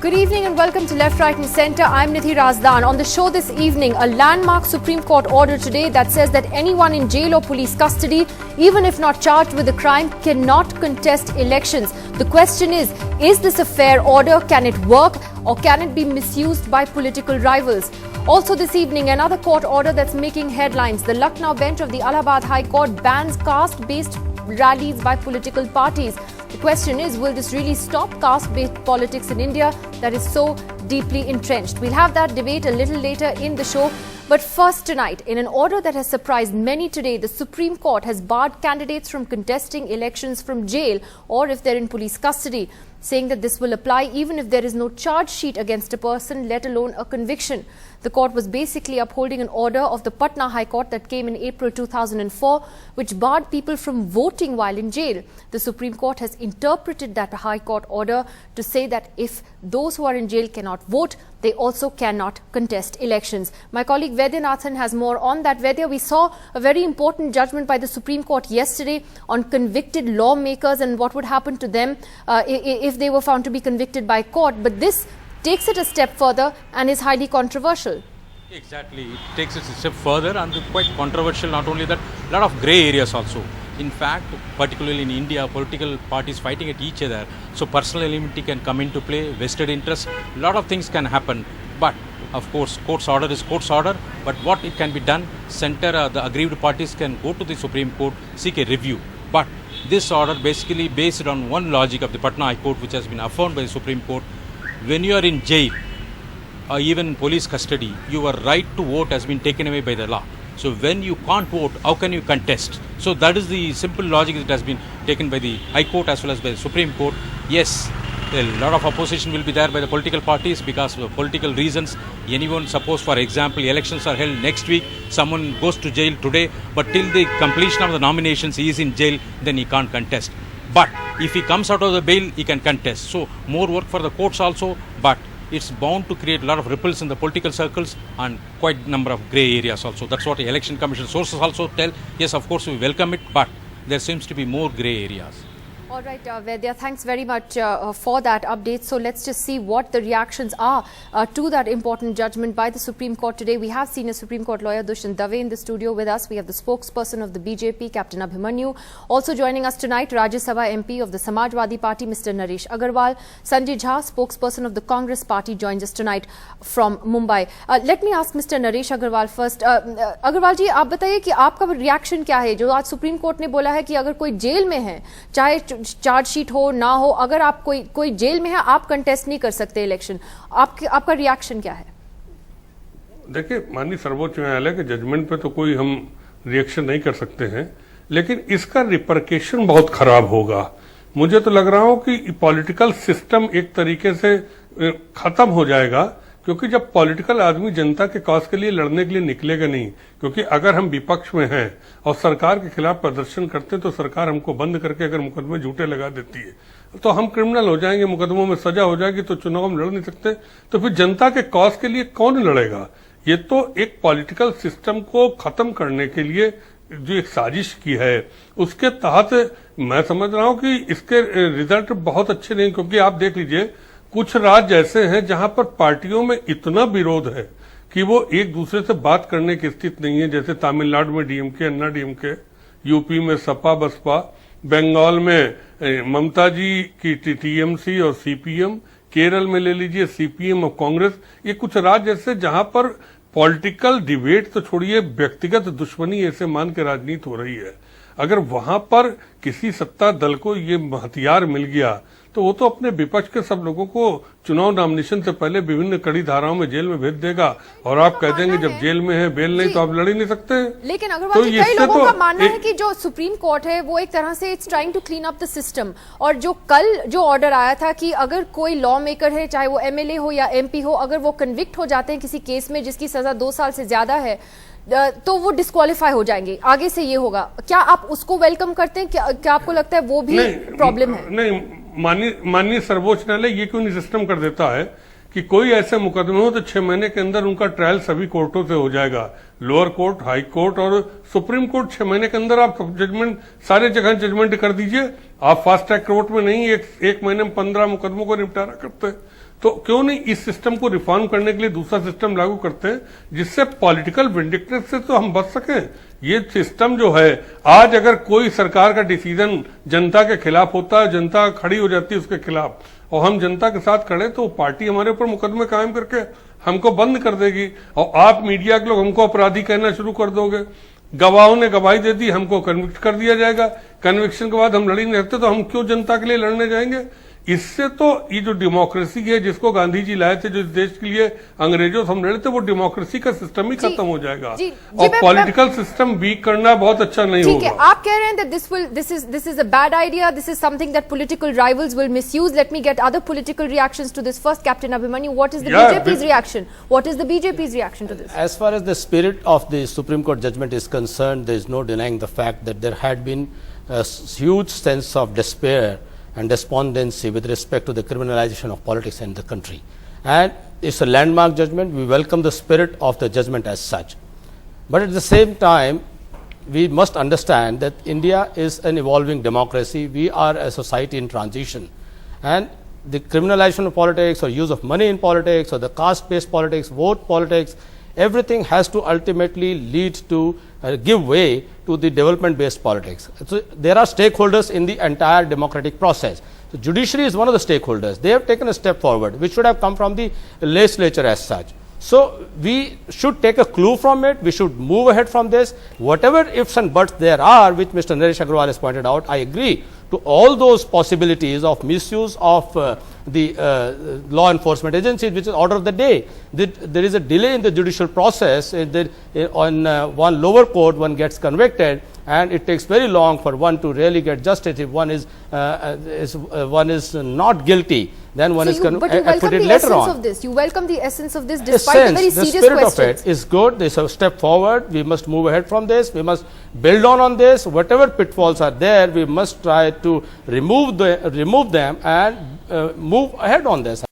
Good evening and welcome to Left, Right and Centre. I'm Nithi Razdan. On the show this evening, a landmark Supreme Court order today that says that anyone in jail or police custody, even if not charged with a crime, cannot contest elections. The question is this a fair order? Can it work or can it be misused by political rivals? Also this evening, another court order that's making headlines. The Lucknow bench of the Allahabad High Court bans caste-based rallies by political parties. The question is, will this really stop caste-based politics in India that is so deeply entrenched? We'll have that debate a little later in the show. But first tonight, in an order that has surprised many today, the Supreme Court has barred candidates from contesting elections from jail or if they're in police custody, saying that this will apply even if there is no charge sheet against a person, let alone a conviction. The court was basically upholding an order of the Patna High Court that came in April 2004, which barred people from voting while in jail. The Supreme Court has interpreted that High Court order to say that if those who are in jail cannot vote, they also cannot contest elections. My colleague Vaidyanathan has more on that. Vaidya, we saw a very important judgment by the Supreme Court yesterday on convicted lawmakers and what would happen to them if they were found to be convicted by court. But this takes it a step further and is highly controversial. Exactly, it takes it a step further and quite controversial. Not only that, a lot of grey areas also. In fact, particularly in India, political parties fighting at each other. So personal enmity can come into play, vested interest, a lot of things can happen. But of course, court's order is court's order. But what it can be done, the aggrieved parties can go to the Supreme Court, seek a review. But this order basically based on one logic of the Patna High Court, which has been affirmed by the Supreme Court. When you are in jail or even in police custody, your right to vote has been taken away by the law. So when you can't vote, how can you contest? So that is the simple logic that has been taken by the High Court as well as by the Supreme Court. Yes, a lot of opposition will be there by the political parties because of political reasons. Anyone, suppose for example, elections are held next week, someone goes to jail today, but till the completion of the nominations he is in jail, then he can't contest. But if he comes out of the bail, he can contest. So more work for the courts also, but it's bound to create a lot of ripples in the political circles and quite a number of grey areas also. That's what the Election Commission sources also tell. Yes, of course, we welcome it, but there seems to be more grey areas. All right, Vaidya, thanks very much for that update. So let's just see what the reactions are to that important judgment by the Supreme Court today. We have senior Supreme Court lawyer Dushyant Dave in the studio with us. We have the spokesperson of the BJP, Captain Abhimanyu. Also joining us tonight, Rajya Sabha MP of the Samajwadi Party, Mr. Naresh Agarwal. Sanjay Jha, spokesperson of the Congress Party, joins us tonight from Mumbai. Let me ask Mr. Naresh Agarwal first. Agarwal ji, आप बताइए कि आपका reaction क्या है जो आज supreme court ने बोला है कि अगर कोई जेल में है, चाहे चार्जशीट हो ना हो, अगर आप कोई जेल में है, आप कंटेस्ट नहीं कर सकते इलेक्शन, आपका रिएक्शन क्या है? देखिए, माननीय सर्वोच्च न्यायालय के जजमेंट पे तो कोई हम रिएक्शन नहीं कर सकते हैं, लेकिन इसका रिपरकेशन बहुत खराब होगा। मुझे तो लग रहा हो कि पॉलिटिकल सिस्टम एक तरीके से खत्म हो जाएगा, क्योंकि जब पॉलिटिकल आदमी जनता के कॉज के लिए लड़ने के लिए निकलेगा नहीं, क्योंकि अगर हम विपक्ष में हैं और सरकार के खिलाफ प्रदर्शन करते हैं तो सरकार हमको बंद करके अगर मुकदमे झूठे लगा देती है तो हम क्रिमिनल हो जाएंगे, मुकदमों में सजा हो जाएगी, तो चुनाव में लड़ नहीं सकते। तो फिर जनता के कॉज के लिए कौन लड़ेगा? ये तो एक पॉलिटिकल सिस्टम को खत्म करने के लिए जो एक साजिश की है, उसके तहत मैं समझ रहा हूं कि इसके रिजल्ट बहुत अच्छे नहीं, क्योंकि आप देख लीजिए कुछ राज्य ऐसे हैं जहां पर पार्टियों में इतना विरोध है कि वो एक दूसरे से बात करने की स्थिति नहीं है। जैसे तमिलनाडु में डीएमके, अन्ना डीएमके, यूपी में सपा बसपा, बंगाल में ममता जी की टीएमसी और सीपीएम, केरल में ले लीजिए सीपीएम और कांग्रेस। ये कुछ राज्य ऐसे जहां पर पॉलिटिकल डिबेट तो छोड़िए, व्यक्तिगत दुश्मनी ऐसे मान के राजनीति हो रही है। अगर वहां पर किसी सत्ता दल को ये हथियार मिल गया तो वो तो अपने विपक्ष के सब लोगों को चुनाव नॉमिनेशन से पहले विभिन्न कड़ी धाराओं में जेल में भेज देगा और आप कह देंगे जब जेल में है बेल नहीं तो आप लड़ ही नहीं सकते। लेकिन अग्रवाल जी, कई लोगों का मानना है कि जो सुप्रीम कोर्ट है वो एक तरह से it's trying to clean up the system, और जो कल जो ऑर्डर आया था कि अगर कोई लॉ मेकर है, चाहे वो एमएलए हो या एमपी हो, अगर वो कन्विक्ट हो जाते हैं किसी केस में जिसकी सजा 2 साल से ज्यादा है तो वो डिस्क्वालीफाई हो जाएंगे, आगे से ये होगा। क्या आप उसको वेलकम करते हैं? क्या आपको लगता है वो भी प्रॉब्लम है? नहीं, माननीय सर्वोच्च न्यायालय ये क्यों नहीं सिस्टम कर देता है कि कोई ऐसे मुकदमे हो तो 6 महीने के अंदर उनका ट्रायल सभी कोर्टों से हो जाएगा, लोअर कोर्ट, हाई कोर्ट और सुप्रीम कोर्ट। 6 महीने के अंदर आप जजमेंट सारे जगह जजमेंट कर दीजिए। आप फास्ट ट्रैक कोर्ट में नहीं एक महीने में 15 मुकदमों को निपटारा करते हैं। तो क्यों नहीं इस सिस्टम को रिफॉर्म करने के लिए दूसरा सिस्टम लागू करते हैं जिससे पॉलिटिकल विंडिक्टिव से तो हम बच सकें। ये सिस्टम जो है, आज अगर कोई सरकार का डिसीजन जनता के खिलाफ होता है, जनता खड़ी हो जाती है उसके खिलाफ, और हम जनता के साथ खड़े, तो पार्टी हमारे ऊपर मुकदमे कायम करके हमको बंद कर देगी, और आप मीडिया के लोग हमको अपराधी कहना शुरू कर दोगे। गवाहों ने गवाही दे दी, हमको कन्विक्ट कर दिया जाएगा, कन्विक्शन के बाद हम लड़ी नहीं सकते, तो हम क्यों जनता के लिए लड़ने जाएंगे। इससे तो ये जो डेमोक्रेसी है जिसको गांधी जी लाए थे, जो इस देश के लिए अंग्रेजों से हम लड़े थे, वो डेमोक्रेसी का सिस्टम ही खत्म हो जाएगा। और पॉलिटिकल सिस्टम वीक करना बहुत अच्छा नहीं होगा। ठीक है, आप कह रहे हैं that this is a bad idea, this is something that political rivals will misuse. Let me get other political reactions to this. First, Captain Abhimanyu, what is the BJP's reaction? What is the BJP's reaction to this? As far as the spirit of the Supreme Court judgment is concerned, there is no denying the fact that there had been a huge sense of despair and despondency with respect to the criminalization of politics in the country. And it's a landmark judgment. We welcome the spirit of the judgment as such. But at the same time, we must understand that India is an evolving democracy. We are a society in transition. And the criminalization of politics or use of money in politics or the caste-based politics, vote politics, everything has to ultimately lead to give way to the development-based politics. So there are stakeholders in the entire democratic process. So judiciary is one of the stakeholders. They have taken a step forward, which should have come from the legislature as such. So we should take a clue from it. We should move ahead from this. Whatever ifs and buts there are, which Mr. Naresh Agrawal has pointed out, I agree to all those possibilities of misuse of the law enforcement agencies, which is order of the day. There is a delay in the judicial process. On one lower court, one gets convicted, and it takes very long for one to really get justice. If one is not guilty, then one is acquitted later on. You welcome the essence of this, despite the very serious questions. The spirit of it is good. This is a step forward. We must move ahead from this. We must build on this. Whatever pitfalls are there, we must try to remove them and move ahead on this.